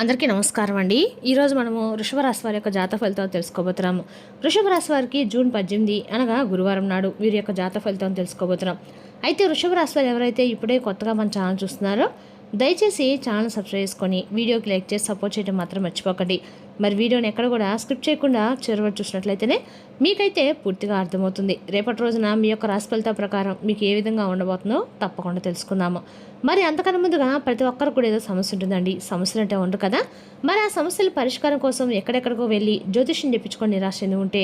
అందరికీ నమస్కారం అండి. ఈరోజు మనము వృషభ రాశి వారి యొక్క జాతక ఫలితాలు తెలుసుకోబోతున్నాము. వృషభ రాశి వారికి జూన్ 18 అనగా గురువారం నాడు వీరి యొక్క జాతక ఫలితాలను తెలుసుకోబోతున్నాం. అయితే వృషభ రాశి వారు ఎవరైతే ఇప్పుడే కొత్తగా మన ఛానల్ చూస్తున్నారో దయచేసి ఛానల్ సబ్స్క్రైబ్ చేసుకొని వీడియోకి లైక్ చేసి సపోర్ట్ చేయడం మాత్రం మర్చిపోకండి. మరి వీడియోని ఎక్కడ కూడా స్క్రిప్ట్ చేయకుండా చివరి చూసినట్లయితేనే మీకైతే పూర్తిగా అర్థమవుతుంది. రేపటి రోజున మీ యొక్క రాశి ఫలితాల ప్రకారం మీకు ఏ విధంగా ఉండబోతుందో తప్పకుండా తెలుసుకుందాము. మరి అంతకన్నా ముందుగా ప్రతి ఒక్కరు కూడా ఏదో సమస్య ఉంటుందండి. సమస్యలు అంటే ఉండరు కదా. మరి ఆ సమస్యల పరిష్కారం కోసం ఎక్కడెక్కడికో వెళ్ళి జ్యోతిష్యం తెప్పించుకొని నిరాశ ఉంటే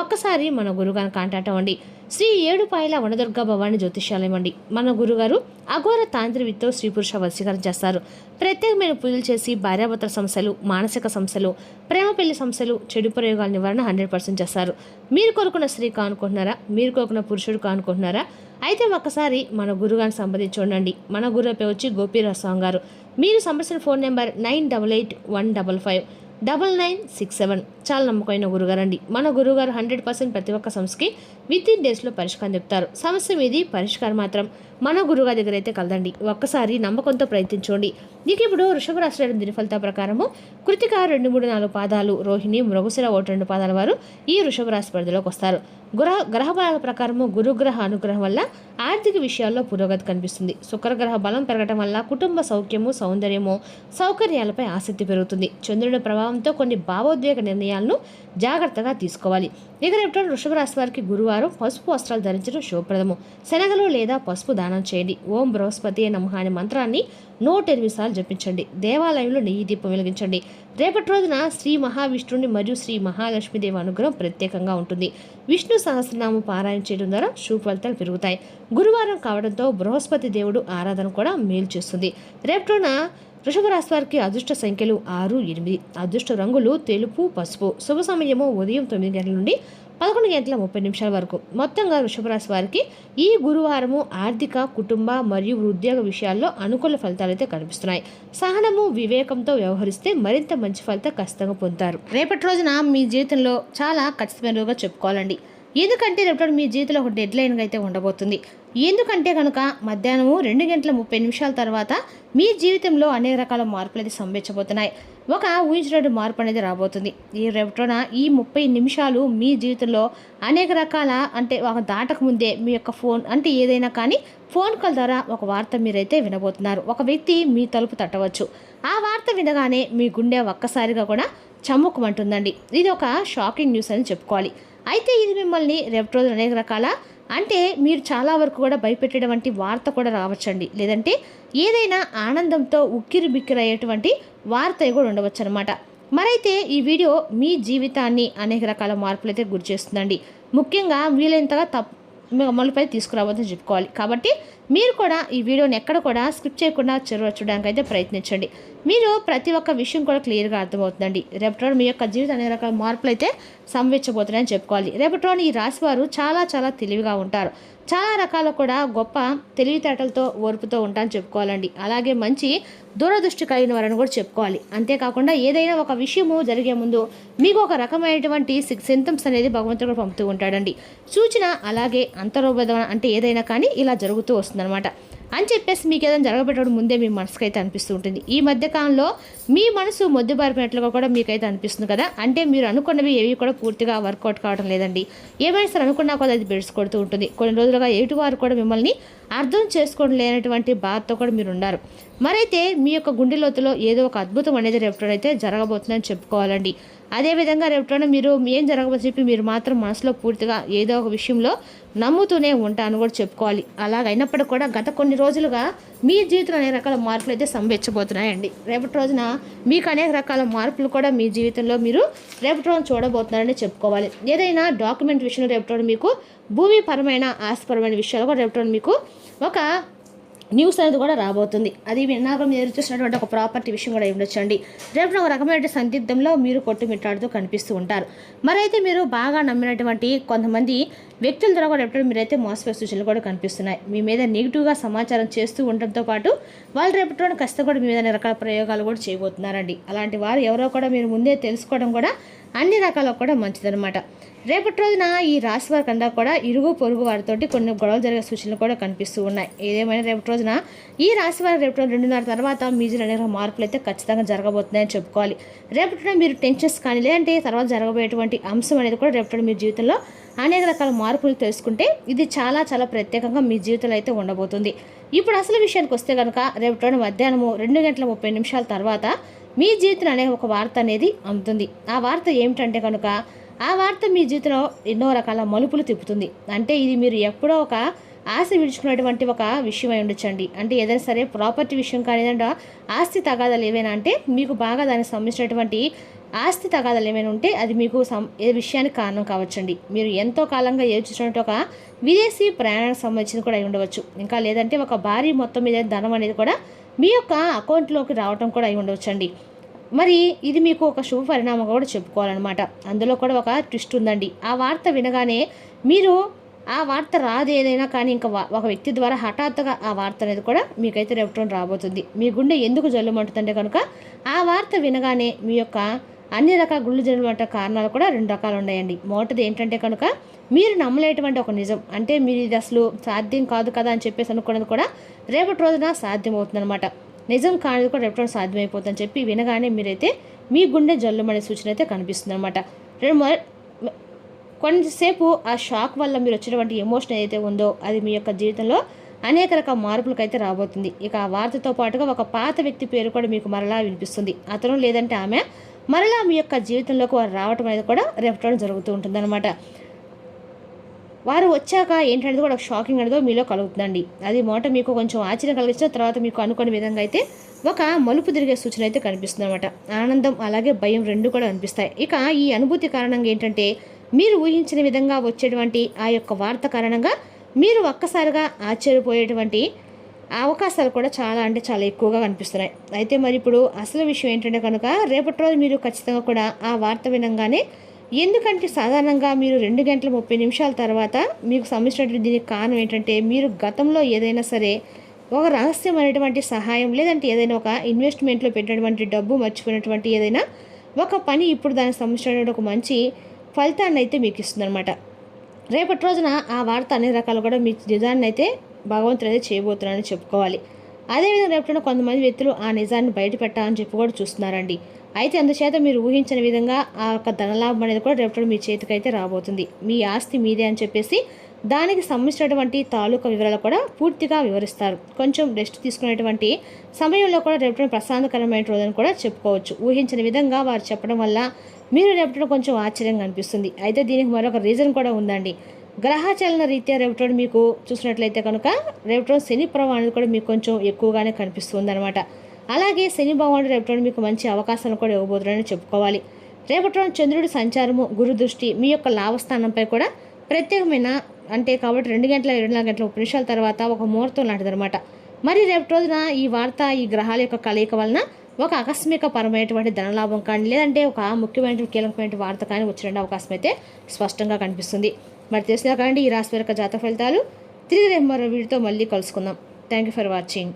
ఒక్కసారి మన గురుగారిని కాంటాక్ట్ అవ్వండి. శ్రీ ఏడుపాయల వనదుర్గా భవాని జ్యోతిష్యాలయం అండి. మన గురుగారు అఘోర తాంత్రివితో స్త్రీ పురుష వశీకరణ చేస్తారు. ప్రత్యేకమైన పూజలు చేసి భార్యాభర్తల సమస్యలు, మానసిక సమస్యలు, ప్రేమ పెళ్లి సమస్యలు, చెడు ప్రయోగాల నివారణ 100% చేస్తారు. మీరు కోరుకున్న స్త్రీ కానుకుంటున్నారా? మీరు కోరుకున్న పురుషుడు కానుకుంటున్నారా? అయితే ఒక్కసారి మన గురుగారిని సంబంధించి చూడండి. మన గురువు పేరు వచ్చి గోపీరాజ్ స్వామి గారు. మీరు సంబంధించిన ఫోన్ నెంబర్ 9881559967. చాలా నమ్మకమైన గురుగారండి. మన గురుగారు 100% ప్రతి ఒక్క సమస్యకి వితిన్ డేస్లో పరిష్కారం చెప్తారు. సమస్య మీది పరిష్కారం మాత్రం మన గురుగారి దగ్గర అయితే కలదండి. ఒక్కసారి నమ్మకంతో ప్రయత్నించండి. నీకు ఇప్పుడు వృషభ రాశి దిన ఫలితాల ప్రకారము కృతిక 2, 3, 4 పాదాలు, రోహిణి, మృగశిర 1, 2 పాదాల వారు ఈ వృషభ రాశి పరిధిలోకి వస్తారు. గ్రహ బలాల ప్రకారము గురుగ్రహ అనుగ్రహం వల్ల ఆర్థిక విషయాల్లో పురోగతి కనిపిస్తుంది. శుక్రగ్రహ బలం పెరగడం వల్ల కుటుంబ సౌఖ్యము, సౌందర్యము, సౌకర్యాలపై ఆసక్తి పెరుగుతుంది. చంద్రుడి ప్రభావంతో కొన్ని భావోద్వేగ నిర్ణయాలను జాగ్రత్తగా తీసుకోవాలి. ఇక రేపటి వృషభ రాశి వారికి గురువారం పసుపు వస్త్రాలు ధరించడం శుభప్రదము. శనగలు లేదా పసుపు దానం చేయండి. ఓం బృహస్పతి నమః అనే మంత్రాన్ని 108 సార్లు జపించండి. దేవాలయంలో నెయ్యి దీపం వెలిగించండి. రేపటి రోజున శ్రీ మహావిష్ణువుని మరియు శ్రీ మహాలక్ష్మీదేవి అనుగ్రహం ప్రత్యేకంగా ఉంటుంది. విష్ణు సహస్రనామం పారాయణ చేయడం ద్వారా శుభ ఫలితాలు పెరుగుతాయి. గురువారం కావడంతో బృహస్పతి దేవుడు ఆరాధన కూడా మేలు చేస్తుంది. రేపటి రోజున వృషభ రాశి వారికి అదృష్ట సంఖ్యలు 6, 8. అదృష్ట రంగులు తెలుపు, పసుపు. శుభ సమయము ఉదయం 9 గంటల నుండి 11:30 వరకు. మొత్తంగా వృషభ రాశి వారికి ఈ గురువారము ఆర్థిక, కుటుంబ మరియు ఉద్యోగ విషయాల్లో అనుకూల ఫలితాలు అయితే కనిపిస్తున్నాయి. సహనము, వివేకంతో వ్యవహరిస్తే మరింత మంచి ఫలితం ఖచ్చితంగా పొందుతారు. రేపటి రోజున మీ జీవితంలో చాలా ఖచ్చితమైనగా చెప్పుకోవాలండి. ఎందుకంటే రేపటి మీ జీవితంలో ఒక డెడ్ లైన్గా అయితే ఉండబోతుంది. ఎందుకంటే కనుక మధ్యాహ్నము 2:30 తర్వాత మీ జీవితంలో అనేక రకాల మార్పులు అయితే సంభవించబోతున్నాయి. ఒక ఊహించినటువంటి మార్పు అనేది రాబోతుంది. ఈ రేపటిన ఈ 30 నిమిషాలు మీ జీవితంలో అనేక రకాల ఒక దాటక ముందే మీ యొక్క ఫోన్ ఏదైనా కానీ ఫోన్ కాల్ ద్వారా ఒక వార్త మీరైతే వినబోతున్నారు. ఒక వ్యక్తి మీ తలుపు తట్టవచ్చు. ఆ వార్త వినగానే మీ గుండె ఒక్కసారిగా కూడా చమ్ముకుమంటుందండి. ఇది ఒక షాకింగ్ న్యూస్ అని చెప్పుకోవాలి. అయితే ఇది మిమ్మల్ని రేపటి రోజున అనేక రకాల మీరు చాలా వరకు కూడా భయపెట్టేటువంటి వార్త కూడా రావచ్చండి. లేదంటే ఏదైనా ఆనందంతో ఉక్కిరి బిక్కిరి అయ్యేటువంటి వార్త కూడా ఉండవచ్చు అనమాట. మరైతే ఈ వీడియో మీ జీవితాన్ని అనేక రకాల మార్పులు అయితే గురి చేస్తుందండి. ముఖ్యంగా వీలైనంతగా అమలుపై తీసుకురావద్దని చెప్పుకోవాలి. కాబట్టి మీరు కూడా ఈ వీడియోని ఎక్కడ కూడా స్కిప్ చేయకుండా చూడడానికి అయితే ప్రయత్నించండి. మీరు ప్రతి ఒక్క విషయం కూడా క్లియర్గా అర్థమవుతుందండి. రేపటి మీ యొక్క జీవితం అనేక రకాల మార్పులు అయితే సంభవించబోతున్నాయని చెప్పుకోవాలి. రేపటి ఈ రాశి వారు చాలా చాలా తెలివిగా ఉంటారు. చాలా రకాల కూడా గొప్ప తెలివితేటలతో ఓర్పుతో ఉంటారని చెప్పుకోవాలండి. అలాగే మంచి దూరదృష్టి కలిగిన వారని కూడా చెప్పుకోవాలి. అంతేకాకుండా ఏదైనా ఒక విషయము జరిగే ముందు మీకు ఒక రకమైనటువంటి సింటమ్స్ అనేది భగవంతుడు పంపుతూ ఉంటాడండి. సూచన అలాగే అంతరోబోధన ఏదైనా కానీ ఇలా జరుగుతూ వస్తుందన్నమాట. అని చెప్పేసి మీకు ఏదైనా జరగబెట్టడం ముందే మీ మనసుకు అయితే అనిపిస్తూ ఉంటుంది. ఈ మధ్యకాలంలో మీ మనసు మొద్దుబారిపోయినట్లుగా కూడా మీకైతే అనిపిస్తుంది కదా. మీరు అనుకున్నవి ఏవి కూడా పూర్తిగా వర్కౌట్ కావడం లేదండి. ఏమైనా సరే అనుకున్నా కూడా అది బెడ్స్ కొడుతూ ఉంటుంది. కొన్ని రోజులుగా ఎటువారు కూడా మిమ్మల్ని అర్థం చేసుకోవడం లేనటువంటి బాధతో కూడా మీరు ఉన్నారు. మరైతే మీ యొక్క గుండె లోతులో ఏదో ఒక అద్భుతం అనేది రేపటైతే జరగబోతుందని చెప్పుకోవాలండి. అదేవిధంగా రేపటి మీరు ఏం జరగబోతుందని చెప్పి మీరు మాత్రం మనసులో పూర్తిగా ఏదో ఒక విషయంలో నమ్ముతూనే ఉంటాను కూడా చెప్పుకోవాలి. అలాగైనప్పటికీ కూడా గత కొన్ని రోజులుగా మీ జీవితంలో అనేక రకాల మార్పులు అయితే సంభవించబోతున్నాయండి. రేపటి రోజున మీకు అనేక రకాల మార్పులు కూడా మీ జీవితంలో మీరు రేపటి రోజున చూడబోతున్నారని చెప్పుకోవాలి. ఏదైనా డాక్యుమెంట్ విషయంలో రేపటి రోజు మీకు భూమిపరమైన ఆస్తిపరమైన విషయాలు కూడా రేపటి రోజు మీకు ఒక న్యూస్ అనేది కూడా రాబోతుంది. అది విన్నాక మీరు ఎదురు చూసినటువంటి ఒక ప్రాపర్టీ విషయం కూడా ఉండొచ్చండి. రేపు ఒక రకమైన సందిగ్ధంలో మీరు కొట్టుమిట్టాడుతూ కనిపిస్తూ ఉంటారు. మరైతే మీరు బాగా నమ్మినటువంటి కొంతమంది వ్యక్తుల ద్వారా కూడా రేపటి మీరైతే మోసపోయే సూచనలు కూడా కనిపిస్తున్నాయి. మీ మీద నెగిటివ్గా సమాచారం చేస్తూ ఉండటంతో పాటు వాళ్ళు రేపటి రోజున ఖచ్చితంగా కూడా మీ మీద రకాల ప్రయోగాలు కూడా చేయబోతున్నారండి. అలాంటి వారు ఎవరో కూడా మీరు ముందే తెలుసుకోవడం కూడా అన్ని రకాల కూడా మంచిదన్నమాట. రేపటి రోజున ఈ రాశి వారికి అంతా కూడా ఇరుగు పొరుగు వారితోటి కొన్ని గొడవలు జరిగే సూచనలు కూడా కనిపిస్తూ ఉన్నాయి. ఏదేమైనా రేపటి రోజున ఈ రాశి వారి రేపటి రోజు 2:30 తర్వాత మీ జీవితంలో అనేక మార్పులు అయితే ఖచ్చితంగా జరగబోతున్నాయని చెప్పుకోవాలి. రేపటి రోజున మీరు టెన్షన్స్ కానీ లేదంటే తర్వాత జరగబోయేటువంటి అంశం అనేది కూడా రేపటి మీ జీవితంలో అనేక రకాల మార్పులు తెలుసుకుంటే ఇది చాలా చాలా ప్రత్యేకంగా మీ జీవితంలో అయితే ఉండబోతుంది. ఇప్పుడు అసలు విషయానికి వస్తే కనుక రేపటి రోజున మధ్యాహ్నం 2:30 తర్వాత మీ జీవితంలో అనే ఒక వార్త అనేది అందుతుంది. ఆ వార్త ఏమిటంటే కనుక ఆ వార్త మీ జీవితంలో ఎన్నో రకాల మలుపులు తిప్పుతుంది. అంటే ఇది మీరు ఎప్పుడో ఒక ఆశ విడుచుకున్నటువంటి ఒక విషయం అయి ఉండొచ్చండి. అంటే ఏదైనా సరే ప్రాపర్టీ విషయం కానీ ఏదంటే ఆస్తి తగాదాలు ఏవైనా అంటే మీకు బాగా దానికి సంబంధించినటువంటి ఆస్తి తగాదాలు ఏమైనా ఉంటే అది మీకు ఏ విషయానికి కారణం కావచ్చండి. మీరు ఎంతో కాలంగా యోచించినట్టు ఒక విదేశీ ప్రయాణానికి సంబంధించింది కూడా అయి ఉండవచ్చు. ఇంకా లేదంటే ఒక భారీ మొత్తం మీద ధనం అనేది కూడా మీ యొక్క అకౌంట్లోకి రావడం కూడా అయి ఉండవచ్చండి. మరి ఇది మీకు ఒక శుభ పరిణామం కూడా చెప్పుకోవాలన్నమాట. అందులో కూడా ఒక ట్విస్ట్ ఉందండి. ఆ వార్త వినగానే మీరు ఆ వార్త రాదు ఏదైనా కానీ ఇంకా ఒక వ్యక్తి ద్వారా హఠాత్తుగా ఆ వార్త అనేది కూడా మీకైతే రేపటి రాబోతుంది. మీ గుండె ఎందుకు జల్లుమంటుందంటే కనుక ఆ వార్త వినగానే మీ యొక్క అన్ని రకాల గుళ్ళు జల్లుమంట కారణాలు కూడా 2 రకాలు ఉన్నాయండి. మొదటిది ఏంటంటే కనుక మీరు నమ్మలేటువంటి ఒక నిజం, అంటే మీరు ఇది అసలు సాధ్యం కాదు కదా అని చెప్పేసి అనుకున్నది కూడా రేపటి రోజున సాధ్యమవుతుందన్నమాట. నిజం కానిది కూడా రేపటి రోజు సాధ్యమైపోతుందని చెప్పి వినగానే మీరైతే మీ గుండె జల్లుమనే సూచన అయితే కనిపిస్తుంది అనమాట. కొంతసేపు ఆ షాక్ వల్ల మీరు వచ్చినటువంటి ఎమోషన్ ఏదైతే ఉందో అది మీ యొక్క జీవితంలో అనేక రకాల మార్పులకు అయితే రాబోతుంది. ఇక ఆ వార్తతో పాటుగా ఒక పాత వ్యక్తి పేరు కూడా మీకు మరలా వినిపిస్తుంది. అతను లేదంటే ఆమె మరలా మీ యొక్క జీవితంలోకి వారు రావటం అనేది కూడా రేపటి జరుగుతూ ఉంటుందన్నమాట. వారు వచ్చాక ఏంటనేది కూడా ఒక షాకింగ్ అనేది మీలో కలుగుతుందండి. అది మొదట మీకు కొంచెం ఆశ్చర్యం కలిగించిన తర్వాత మీకు అనుకునే విధంగా అయితే ఒక మలుపు తిరిగే సూచన అయితే కనిపిస్తుంది అనమాట. ఆనందం అలాగే భయం 2 కూడా అనిపిస్తాయి. ఇక ఈ అనుభూతి కారణంగా ఏంటంటే మీరు ఊహించిన విధంగా వచ్చేటువంటి ఆ యొక్క వార్త కారణంగా మీరు ఒక్కసారిగా ఆశ్చర్యపోయేటువంటి అవకాశాలు కూడా చాలా అంటే చాలా ఎక్కువగా కనిపిస్తున్నాయి. అయితే మరి ఇప్పుడు అసలు విషయం ఏంటంటే కనుక రేపటి రోజు మీరు ఖచ్చితంగా కూడా ఆ వార్త వినంగానే, ఎందుకంటే సాధారణంగా మీరు 2:30 తర్వాత మీకు సంబంధించినటువంటి దీనికి కారణం ఏంటంటే మీరు గతంలో ఏదైనా సరే ఒక రహస్యమైనటువంటి సహాయం లేదంటే ఏదైనా ఒక ఇన్వెస్ట్మెంట్లో పెట్టినటువంటి డబ్బు మర్చిపోయినటువంటి ఏదైనా ఒక పని ఇప్పుడు దానికి సంబంధించినటువంటి ఒక మంచి ఫలితాన్ని అయితే మీకు ఇస్తుందన్నమాట. రేపటి రోజున ఆ వార్త అన్ని రకాలు కూడా మీ నిజాన్ని అయితే భగవంతుడు అయితే చేయబోతున్నారని చెప్పుకోవాలి. అదేవిధంగా రేపటి కొంతమంది వ్యక్తులు ఆ నిజాన్ని బయట పెట్టాలని చెప్పి కూడా చూస్తున్నారండి. అయితే అందుచేత మీరు ఊహించిన విధంగా ఆ యొక్క ధనలాభం అనేది కూడా రేపటి మీ చేతికి అయితే రాబోతుంది. మీ ఆస్తి మీదే అని చెప్పేసి దానికి సంబంధించినటువంటి తాలూకా వివరాలు కూడా పూర్తిగా వివరిస్తారు. కొంచెం రెస్ట్ తీసుకునేటువంటి సమయంలో కూడా రేపటి ప్రశాంతకరమైన రోజుని కూడా చెప్పుకోవచ్చు. ఊహించిన విధంగా వారు చెప్పడం వల్ల మీరు రేపటి కొంచెం ఆశ్చర్యంగా అనిపిస్తుంది. అయితే దీనికి మరొక రీజన్ కూడా ఉందండి. గ్రహచలన రీత్యా రేపటి మీకు చూసినట్లయితే కనుక రేపటి శని ప్రభావం అనేది కూడా మీకు కొంచెం ఎక్కువగానే కనిపిస్తుంది అనమాట. అలాగే శని భగవానుడు రేపటి మీకు మంచి అవకాశాలు కూడా ఇవ్వబోతున్నారని చెప్పుకోవాలి. రేపటి చంద్రుడి సంచారము గురు దృష్టి మీ యొక్క లాభస్థానంపై కూడా ప్రత్యేకమైన అంటే కాబట్టి 2:24 తర్వాత ఒక ముహూర్తం లాంటిదనమాట. మరి రేపటి రోజున ఈ వార్త ఈ గ్రహాల యొక్క కలయిక వలన ఒక ఆకస్మిక పరమైనటువంటి ధనలాభం కానీ లేదంటే ఒక ముఖ్యమైన కీలకమైన వార్త కానీ వచ్చిన అవకాశం అయితే స్పష్టంగా కనిపిస్తుంది. మరి తెలిసినా కానీ ఈ రాశి యొక్క జాతక ఫలితాలు తిరిగి రేపు మరో వీడియోతో మళ్ళీ కలుసుకుందాం. Thank you for watching.